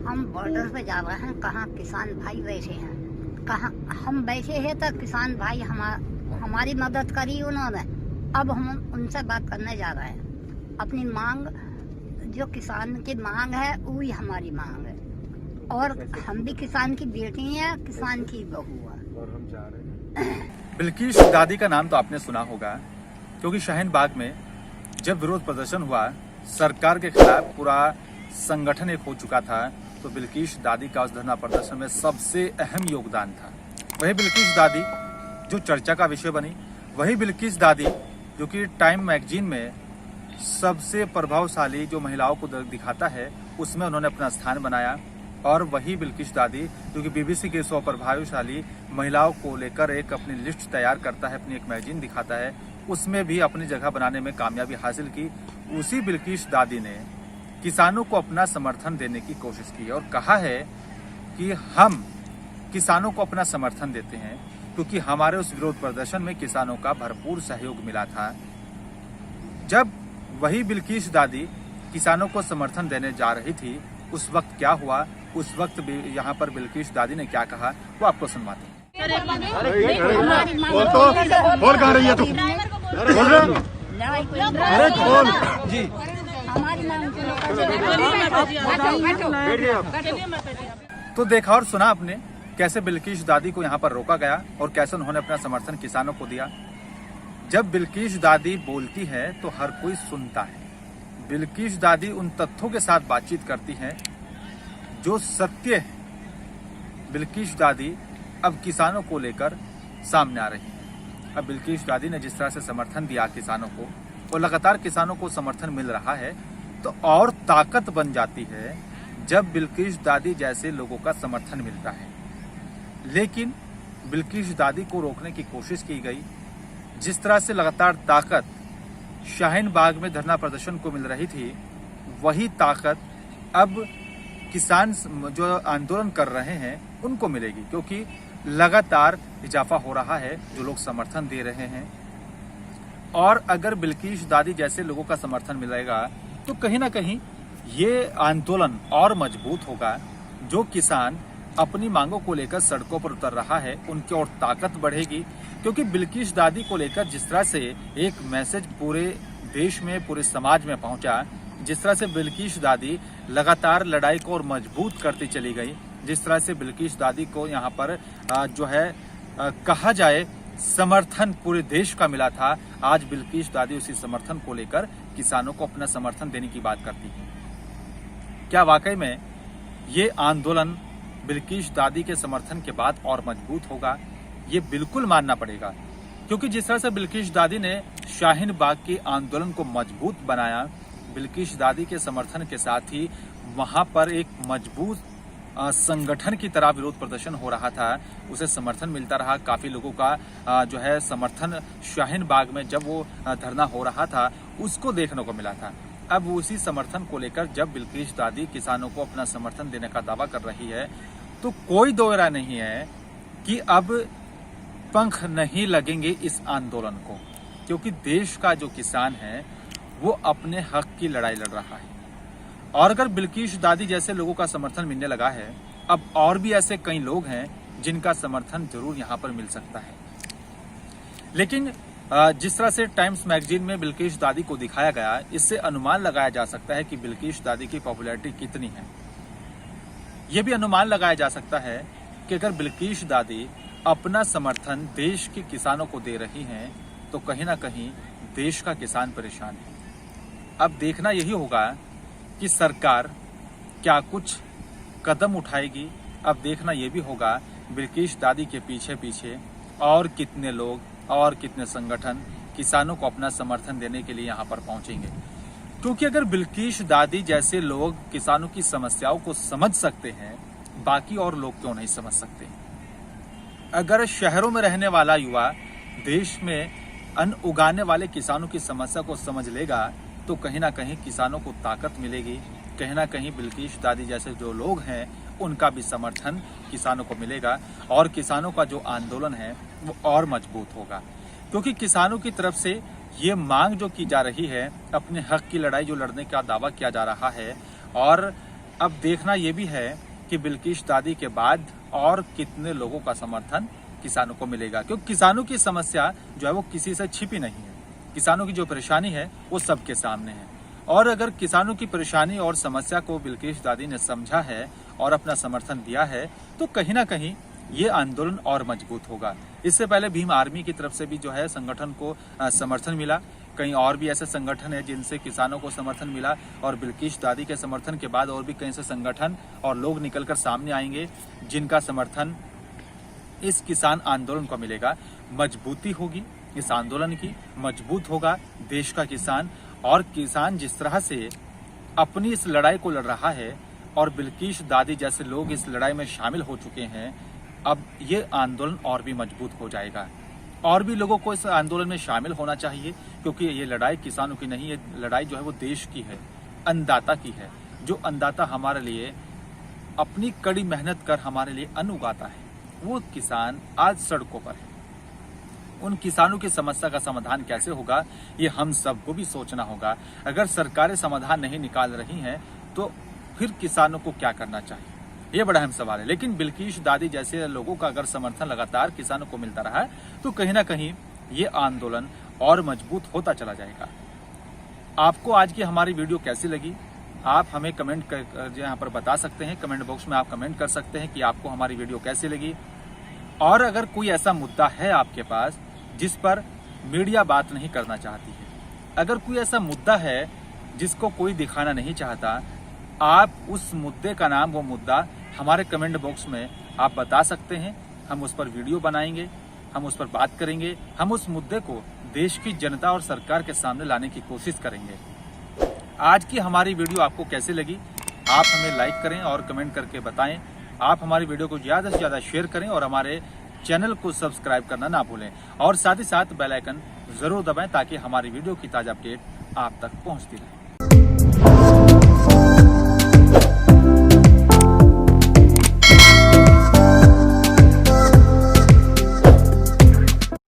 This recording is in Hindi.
हम बॉर्डर पे जा रहे हैं, कहाँ किसान भाई बैठे हैं, कहाँ हम बैठे हैं तो किसान भाई हमारी मदद करी उन्होंने। अब हम उनसे बात करने जा रहे हैं। अपनी मांग, जो किसान की मांग है वही हमारी मांग है, और हम भी किसान की बेटी हैं, किसान की बहू है। और हम जा रहे हैं। बिल्किस दादी का नाम तो आपने सुना होगा, क्योंकि शाहीन बाग में जब विरोध प्रदर्शन हुआ, सरकार के खिलाफ पूरा संगठन एक हो चुका था, तो बिल्किस दादी का उस धरना प्रदर्शन में सबसे अहम योगदान था। वही बिल्किस दादी जो चर्चा का विषय बनी, वही बिल्किस दादी जो कि टाइम मैगजीन में सबसे प्रभावशाली जो महिलाओं को दिखाता है, उसमें उन्होंने अपना स्थान बनाया। और वही बिल्किस दादी जो कि बीबीसी के 100 प्रभावशाली महिलाओं को लेकर एक अपनी लिस्ट तैयार करता है, अपनी एक मैगजीन दिखाता है, उसमें भी अपनी जगह बनाने में कामयाबी हासिल की। उसी बिल्किस दादी ने किसानों को अपना समर्थन देने की कोशिश की और कहा है कि हम किसानों को अपना समर्थन देते हैं, क्योंकि हमारे उस विरोध प्रदर्शन में किसानों का भरपूर सहयोग मिला था। जब वही बिल्किस दादी किसानों को समर्थन देने जा रही थी, उस वक्त क्या हुआ, उस वक्त भी यहाँ पर बिल्किस दादी ने क्या कहा, वो आपको सुनवाते हैं। बोल कहाँ रही है तू? बोल रहे? अरे बोल जी। तो देखा और सुना आपने कैसे बिल्किस दादी को यहाँ पर रोका गया और कैसे उन्होंने अपना समर्थन किसानों को दिया। जब बिल्किस दादी बोलती है तो हर कोई सुनता है। बिल्किस दादी उन तथ्यों के साथ बातचीत करती हैं जो सत्य है। बिल्किस दादी अब किसानों को लेकर सामने आ रही है। अब बिल्किस दादी ने जिस तरह से समर्थन दिया किसानों को, और लगातार किसानों को समर्थन मिल रहा है, तो और ताकत बन जाती है जब बिल्किस दादी जैसे लोगों का समर्थन मिलता है। लेकिन बिल्किस दादी को रोकने की कोशिश की गई। जिस तरह से लगातार ताकत शाहीन बाग में धरना प्रदर्शन को मिल रही थी, वही ताकत अब किसान जो आंदोलन कर रहे हैं उनको मिलेगी, क्योंकि लगातार इजाफा हो रहा है जो लोग समर्थन दे रहे हैं। और अगर बिल्किस दादी जैसे लोगों का समर्थन मिलेगा तो कहीं ना कहीं ये आंदोलन और मजबूत होगा। जो किसान अपनी मांगों को लेकर सड़कों पर उतर रहा है, उनकी और ताकत बढ़ेगी, क्योंकि बिल्किस दादी को लेकर जिस तरह से एक मैसेज पूरे देश में, पूरे समाज में पहुंचा, जिस तरह से बिल्किस दादी लगातार लड़ाई को और मजबूत करती चली गई, जिस तरह से बिल्किस दादी को यहाँ पर जो है कहा जाए समर्थन पूरे देश का मिला था, आज बिल्किस दादी उसी समर्थन को लेकर किसानों को अपना समर्थन देने की बात करती है। क्या वाकई में ये आंदोलन बिल्किस दादी के समर्थन के बाद और मजबूत होगा? ये बिल्कुल मानना पड़ेगा, क्योंकि जिस तरह से बिल्किस दादी ने शाहीन बाग के आंदोलन को मजबूत बनाया, बिल्किस दादी के समर्थन के साथ ही वहां पर एक मजबूत संगठन की तरह विरोध प्रदर्शन हो रहा था, उसे समर्थन मिलता रहा। काफी लोगों का जो है समर्थन शाहीन बाग में जब वो धरना हो रहा था उसको देखने को मिला था। अब उसी समर्थन को लेकर जब बिल्किस दादी किसानों को अपना समर्थन देने का दावा कर रही है, तो कोई दो राय नहीं है कि अब पंख नहीं लगेंगे इस आंदोलन को, क्योंकि देश का जो किसान है वो अपने हक की लड़ाई लड़ रहा है। और अगर बिल्किस दादी जैसे लोगों का समर्थन मिलने लगा है, अब और भी ऐसे कई लोग हैं जिनका समर्थन जरूर यहाँ पर मिल सकता है। लेकिन जिस तरह से टाइम्स मैगजीन में बिल्किस दादी को दिखाया गया, इससे अनुमान लगाया जा सकता है कि बिल्किस दादी की पॉपुलैरिटी कितनी है। यह भी अनुमान लगाया जा सकता है कि अगर बिल्किस दादी अपना समर्थन देश के किसानों को दे रही हैं, तो कहीं ना कहीं देश का किसान परेशान है। अब देखना यही होगा कि सरकार क्या कुछ कदम उठाएगी। अब देखना यह भी होगा बिल्किस दादी के पीछे पीछे और कितने लोग और कितने संगठन किसानों को अपना समर्थन देने के लिए यहाँ पर पहुंचेंगे। क्योंकि अगर बिल्किस दादी जैसे लोग किसानों की समस्याओं को समझ सकते हैं, बाकी और लोग क्यों नहीं समझ सकते? अगर शहरों में रहने वाला युवा देश में अन्न उगाने वाले किसानों की समस्या को समझ लेगा, तो कहीं ना कहीं किसानों को ताकत मिलेगी। कहीं ना कहीं बिल्किस दादी जैसे जो लोग हैं उनका भी समर्थन किसानों को मिलेगा, और किसानों का जो आंदोलन है वो और मजबूत होगा। क्योंकि किसानों की तरफ से ये मांग जो की जा रही है, अपने हक की लड़ाई जो लड़ने का दावा किया जा रहा है, और अब देखना ये भी है कि बिल्किश दादी के बाद और कितने लोगों का समर्थन किसानों को मिलेगा, क्योंकि किसानों की समस्या जो है वो किसी से छिपी नहीं है। किसानों की जो परेशानी है वो सबके सामने है, और अगर किसानों की परेशानी और समस्या को बिल्किश दादी ने समझा है और अपना समर्थन दिया है तो कहीं ना कहीं ये आंदोलन और मजबूत होगा। इससे पहले भीम आर्मी की तरफ से भी जो है संगठन को समर्थन मिला, कई और भी ऐसे संगठन है जिनसे किसानों को समर्थन मिला, और बिल्किश दादी के समर्थन के बाद और भी कई ऐसे संगठन और लोग निकलकर सामने आएंगे जिनका समर्थन इस किसान आंदोलन को मिलेगा। मजबूती होगी इस आंदोलन की, मजबूत होगा देश का किसान, और किसान जिस तरह से अपनी इस लड़ाई को लड़ रहा है और बिल्किश दादी जैसे लोग इस लड़ाई में शामिल हो चुके हैं, अब ये आंदोलन और भी मजबूत हो जाएगा। और भी लोगों को इस आंदोलन में शामिल होना चाहिए, क्योंकि ये लड़ाई किसानों की नहीं, ये लड़ाई जो है वो देश की है, अन्नदाता की है। जो अन्नदाता हमारे लिए अपनी कड़ी मेहनत कर हमारे लिए अन्न उगाता है, वो किसान आज सड़कों पर है। उन किसानों की समस्या का समाधान कैसे होगा ये हम सबको भी सोचना होगा। अगर सरकारें समाधान नहीं निकाल रही हैं तो फिर किसानों को क्या करना चाहिए, ये बड़ा अहम सवाल है। लेकिन बिल्किश दादी जैसे लोगों का अगर समर्थन लगातार किसानों को मिलता रहा तो कहीं ना कहीं ये आंदोलन और मजबूत होता चला जाएगा। आपको आज की हमारी वीडियो कैसी लगी आप हमें कमेंट कर यहाँ पर बता सकते हैं। कमेंट बॉक्स में आप कमेंट कर सकते हैं कि आपको हमारी वीडियो कैसी लगी। और अगर कोई ऐसा मुद्दा है आपके पास जिस पर मीडिया बात नहीं करना चाहती है, अगर कोई ऐसा मुद्दा है जिसको कोई दिखाना नहीं चाहता, आप उस मुद्दे का नाम, वो मुद्दा हमारे कमेंट बॉक्स में आप बता सकते हैं। हम उस पर वीडियो बनाएंगे, हम उस पर बात करेंगे, हम उस मुद्दे को देश की जनता और सरकार के सामने लाने की कोशिश करेंगे। आज की हमारी वीडियो आपको कैसी लगी आप हमें लाइक करें और कमेंट करके बताएं। आप हमारी वीडियो को ज्यादा से ज्यादा शेयर करें और हमारे चैनल को सब्सक्राइब करना ना भूलें, और साथ ही साथ बेल आइकन जरूर दबाएं ताकि हमारी वीडियो की ताजा अपडेट आप तक पहुंचती रहे।